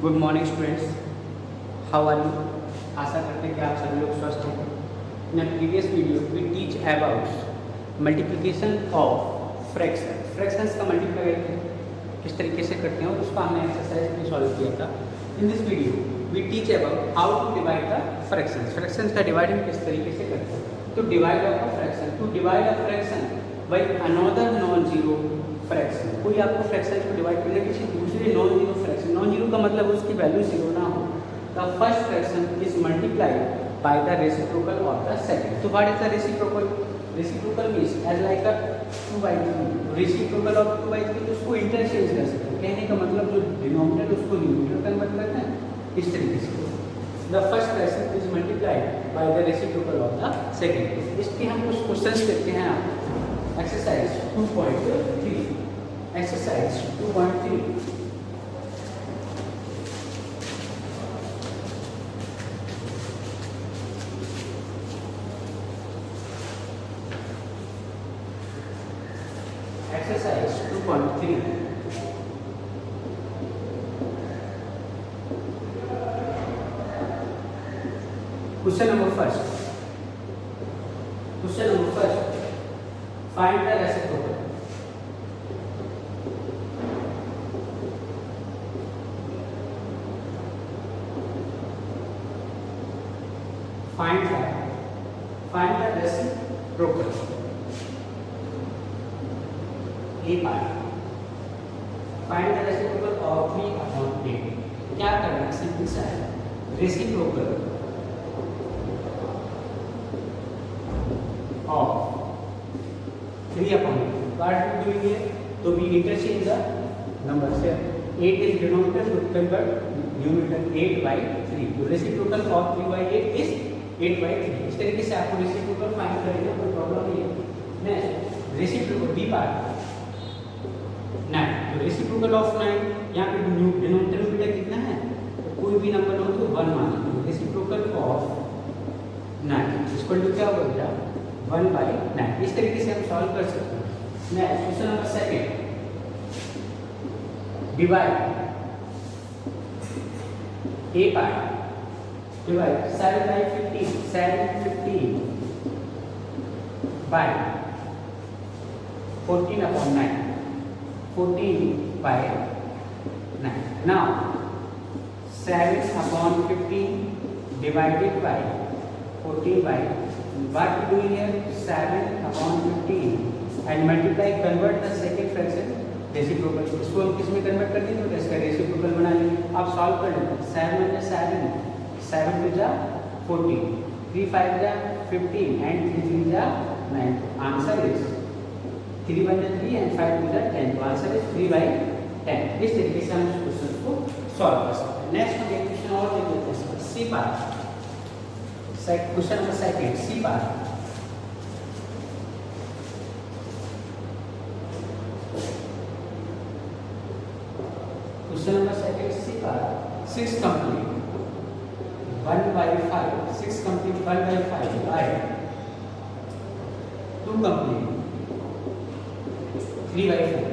Good morning students, how are you. आशा करते हैं कि आप सभी लोग स्वस्थ हैं। In previous video we teach about multiplication of fraction. Fractions का मल्टीप्लाई किस तरीके से करते हैं और उसका हमने एक्सरसाइज में सॉल्व किया था। In this video we teach about how to divide the fractions. Fractions का डिवाइडिंग किस तरीके से करते हैं। तो divide of a fraction, to divide a fraction by another non zero fraction. कोई आपको फ्रैक्शन को डिवाइड करने किसी दूसरे non zero fraction, non zero का मतलब उसकी वैल्यू जीरो ना हो। The first fraction is multiplied by the reciprocal of the second. तो what is the reciprocal? Reciprocal means as like a 2/3। Reciprocal of 2/3 तो उसको इंटरचेंज कर सकते हैं। कहने का मतलब जो डिनोमिनेटर उसको न्यूमरेटर कन्वर्ट करना है इस तरीके से। The first fraction is multiplied by the reciprocal of the second. इसके हम कुछ क्वेश्चंस देखते हैं आप। Exercise 2.3। Exercise 2.3। Exercise 2.3। Question number first. Question number first, find the reciprocal. Find the reciprocal. A part. Find the reciprocal of 3/8. क्या करना है? Simple सा है। Reciprocal of 3/8. What are we doing here? तो we interchange the numbers here. 8 is denominator, so convert numerator 8/3. तो reciprocal of 3/8 is 8/3। इस तरीके से आपको रेसिप्रोकल फाइंड करेंगे, कोई प्रॉब्लम नहीं है। Next reciprocal B part 9। तो रेसिप्रोकल ऑफ 9, यहाँ पे डिनोमिनेटर कितना है? तो कोई भी नंबर हो तो 1 मान लो। रेसिप्रोकल ऑफ 9 इसको क्या हो गया? 1/9। इस तरीके से हम सॉल्व कर सकते हैं। Next question number second, divide A part. Divide 7/15 by 14/9 14/9। now 7/15 divided by 14/, what we doing here? 7/15 and multiply, convert the second fraction reciprocal. इसको हम किस में कन्वर्ट कर देंगे? तो इसका रेसिप्रोकल बना लेंगे। आप सॉल्व कर लेते हैं। 7 × 7 7 2 जा 14, 3 5 जा 15 and 3 3 जा 9। आंसर इज 3 1 जा 3 and 5 2 जा 10। तो आंसर इज 3/10। इस तरीके से हम इस क्वेश्चन को सॉल्व कर सकते हैं। नेक्स्ट हम एक क्वेश्चन और देख लेते हैं, C part. Question number second, C part. Question number second, C part. 6 complete 1/5। 6 complete 1/5 by 2 complete 3/4.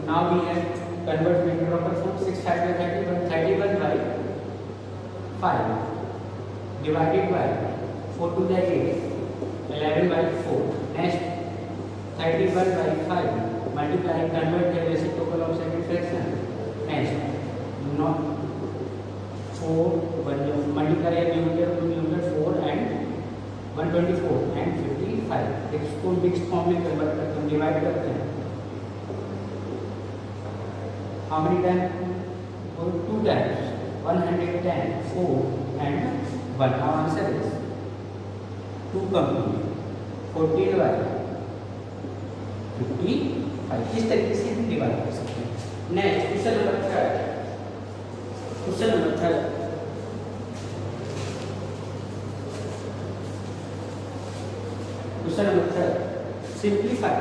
Now we have convert into proper form. 6 factor 31, 31/5 divided by 4 to the 8, 11/4. Next 31/5 multiply, convert the reciprocal of second fraction. Next not 4 multiply numerator 4 and 124 and 55। इसको mix form में convert करते हैं, divide करते हैं। How many time? 2 times 110 4 and 1। our answer is 2 complete 14/55। इस तरीके से हम डिवाइड कर सकते हैं। Next question number third. Question number third, question number third, simplify.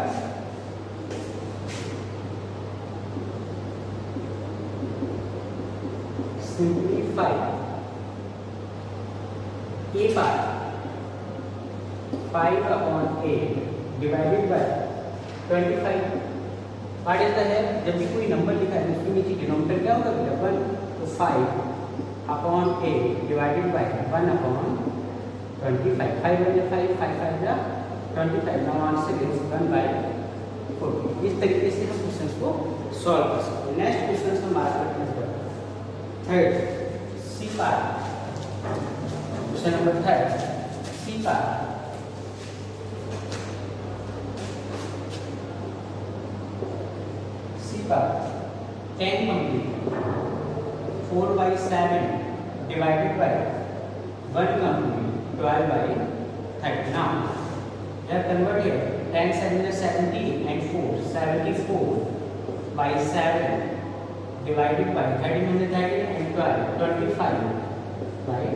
Simplify A part 5/8 divided by 25। What is the है? जब भी कोई नंबर लिखा है उसको नीचे नीचे डिनोमिनेटर क्या होगा बेटा 1, तो 5/8 डिवाइडेड बाय 1/25, 5 बजे 5, 5 जा 25, नाउ आंसर इज 1/40। इस तरीके से हम क्वेश्चन को सॉल्व कर सकते हैं। नेक्स्ट क्वेश्चन हम बात करते हैं third C part, question number third C part. C part 10 complete 4/7 divided by 1 complete 12/30. Now here convert here 10 7 is 70 and 4 74/7 divided by 30 minus 30 and 12 25/30.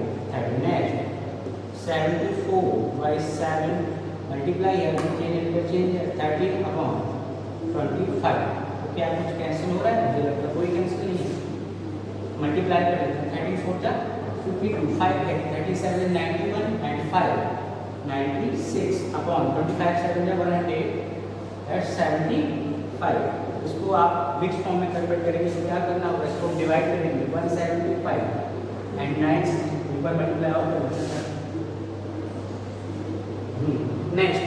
Next 74/7 multiply here change 13/25। क्या कुछ cancel हो रहा है? मुझे लगता है कोई कैंसिल नहीं है। मल्टीप्लाई कर लेते हैं 34 जा 52 5 37 91 एंड 5 96/25 7 जा 100 दैट्स 75। इसको आप मिक्स फॉर्म में कन्वर्ट करेंगे तो क्या करना होगा? इसको डिवाइड करेंगे 175 एंड 9 ऊपर मल्टीप्लाई आउट कर सकते हैं। Next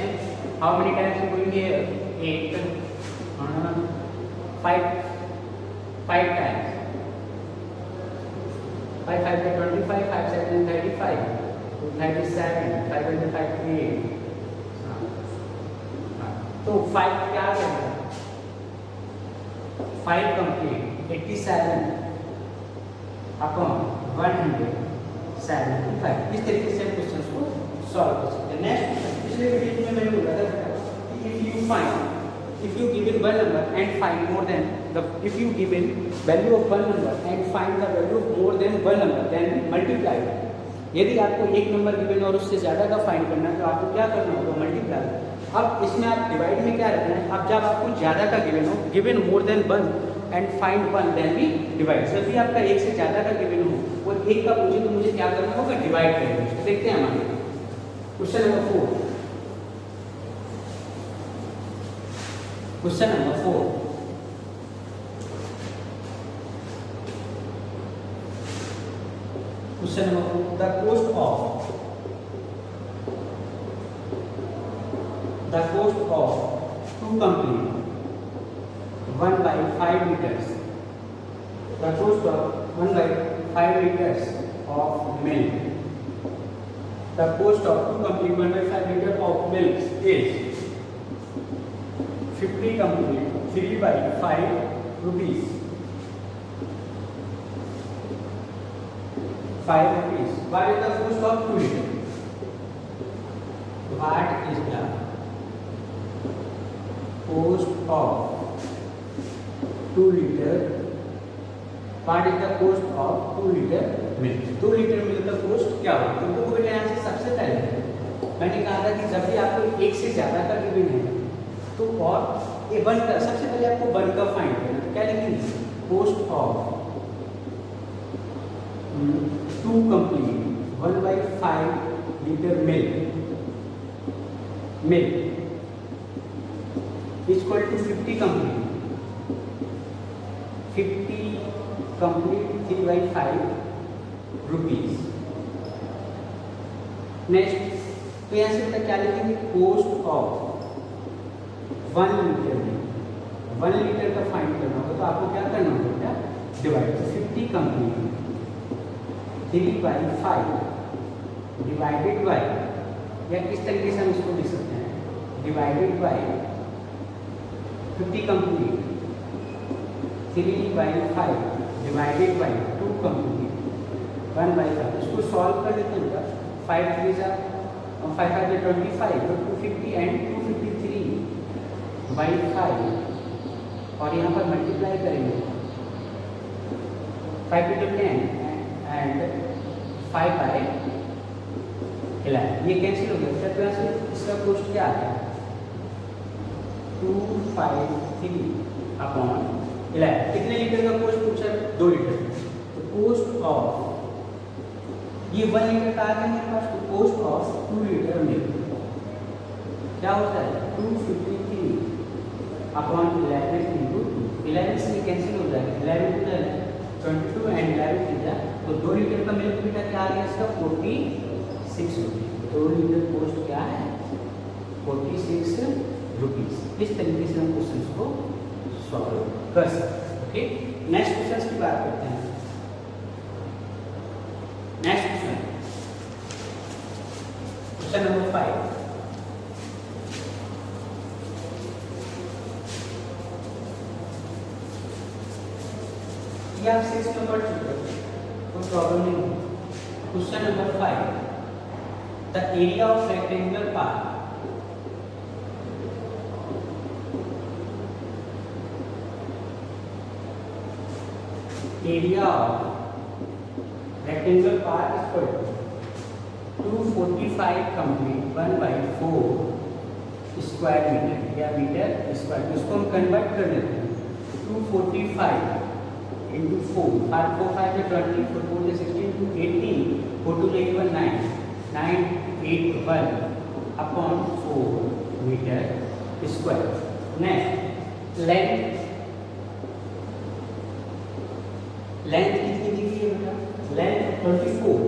how many times we going here 8 5 times 5 5 is 25 5 7 is 35 37 5 is 58। तो 5 क्या करेगा? 5 कंप्लीट 87/175। इस तरीके से हम क्वेश्चन को सॉल्व कर सकते हैं। नेक्स्ट पिछले वीडियो में मैंने बोला था if you given one number and find more than the if you given value of one number and find the value of more than one number then multiply it। यदि आपको एक number given और उससे ज़्यादा का find करना है तो आपको क्या करना होगा? मल्टीप्लाई। अब इसमें आप डिवाइड में क्या रखना है? अब जब आपको ज़्यादा का गिवन हो, given more than one and find one then भी डिवाइड। जब भी आपका एक से ज़्यादा का गिवन हो और एक का पूछे तो मुझे क्या करना होगा? डिवाइड करना। देखते हैं हमारे question number 4। Question number 4. Question number 4. The cost of 2 complete 1/5 liters. The cost of 1/5 liters of milk. The cost of 2 complete 1/5 liter of milk is 50 complete 3/5 rupees 5 rupees। What is the cost of 2 liter? What is the cost of 2 liter? What is the cost of 2 liter milk? 2 litre milk का cost क्या होगा? तो बेटा यहाँ से सबसे पहले मैंने कहा था कि जब भी आपको एक से ज्यादा का गिवन है तो और ये वन का सबसे पहले आपको वन का फाइंड करना। तो क्या लिखेंगे? Cost of 2 complete 1/5 litre milk equal to 50 complete 3/5 rupees. Next तो यहाँ से क्या लिखेंगे? कॉस्ट ऑफ 1 लीटर में 1 लीटर का फाइंड करना होगा तो आपको क्या करना होगा? डिवाइड 50 कंप्लीट 3/5 डिवाइडेड बाय, या इस तरीके से हम इसको लिख सकते हैं divided by 50 complete 3/5 divided by 2 complete 1/5। इसको सॉल्व कर लेते हैं। 5 3 जा 5 5 25 तो 250 एंड 253/5 और यहाँ पर मल्टीप्लाई करेंगे 5 × 10 एंड 5/11। ये कैंसिल हो गया। तो यहाँ से इसका कॉस्ट क्या आ गया? 253/11। कितने लीटर का कॉस्ट पूछा? 2 लीटर। तो कॉस्ट ऑफ ये 1 लीटर का आ गया मेरे पास। तो कॉस्ट ऑफ 2 लीटर मिल्क क्या होता है? 253/11 × 2। 11 से कैंसिल हो जाएगा। 11 टू 22 एंड 11 टू जा, तो 2 लीटर का मिल्क बेटा क्या आ गया इसका 46 रुपये। 2 लीटर कॉस्ट क्या है 46 रुपीज़। इस तरीके से हम क्वेश्चन को सॉल्व कर सकते हैं। ओके, नेक्स्ट क्वेश्चन की बात करते हैं। Next question, question number 5। ये आप 6 में पढ़ चुके हो, कोई प्रॉब्लम नहीं है। Question number 5, the area of rectangular park area of rectangular part is equal to 245 complete 1/4 square metre या मीटर स्क्वायर। इसको हम कन्वर्ट कर देते हैं 245 इंटू 4, 5 4 5 में 20, 4 4 में 16 to 18, 4 2 8 1 9, 981 upon 4 metre square. Next length, length कितनी दी गई है बेटा, लेंथ 24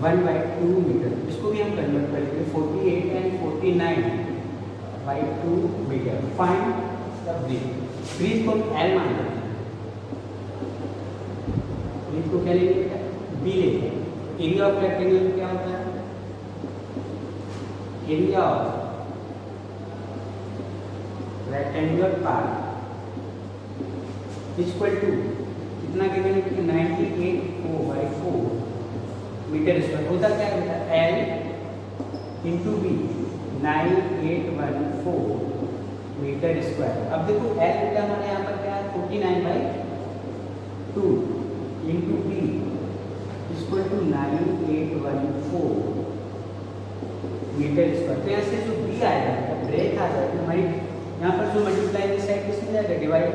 1/2 मीटर। इसको भी हम कन्वर्ट करेंगे 48 and 49/2 metre. Find the breadth. Breadth को एल मान लेते हैं, ब्रीथ को क्या लेंगे बेटा बी लेते हैं। एरिया ऑफ रेक्टेंगल क्या होता है, area of rectangular part equal to कितना गिवन है 98/4 मीटर स्क्वायर। होता क्या है बेटा L into B 9814 metre square. अब देखो L बेटा हमारे यहाँ पर क्या है 49/2 into B equal to 9814 metre square. तो यहाँ से जो बी आएगा ब्रेक आ जाएगा हमारी, यहाँ पर जो मल्टीप्लाई साइड किसमें जाएगा डिवाइड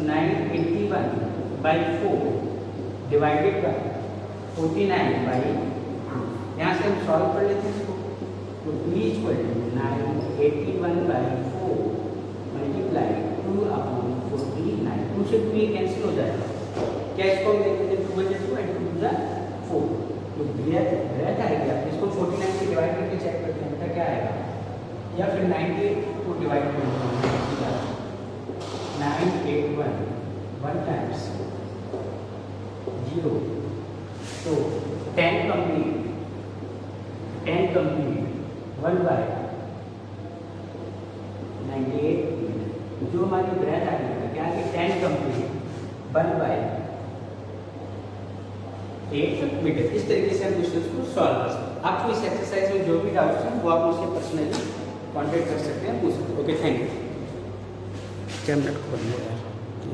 981/4 डिवाइडेड बाय 49/2। यहाँ से हम सॉल्व कर लेते हैं इसको, तो b इक्वल टू 981/4 मल्टीप्लाई 2/49। 2 से 2 ये कैंसिल हो जाएगा। क्या इसको हम देखते हैं 2 × 2 एंड 2 × 4, तो ब्रेक आएगा। इसको 49 से डिवाइड करके चेक करते हैं बेटा क्या आएगा, या फिर 98 को डिवाइड करते हैं 981 1 टाइम्स 0, तो 10 कंप्लीट 1/98 जो हमारी ब्रेथ आ गई क्या कि 10 कंप्लीट 1/8 मीटर। इस तरीके से हम क्वेश्चन को सॉल्व कर सकते हैं। आपको इस एक्सरसाइज में जो भी डाउट्स हैं वो आप मुझसे पर्सनली कॉन्टेक्ट कर सकते हैं, पूछ सकते हैं। Okay, thank you. कैमरा को बंद हो रहा है।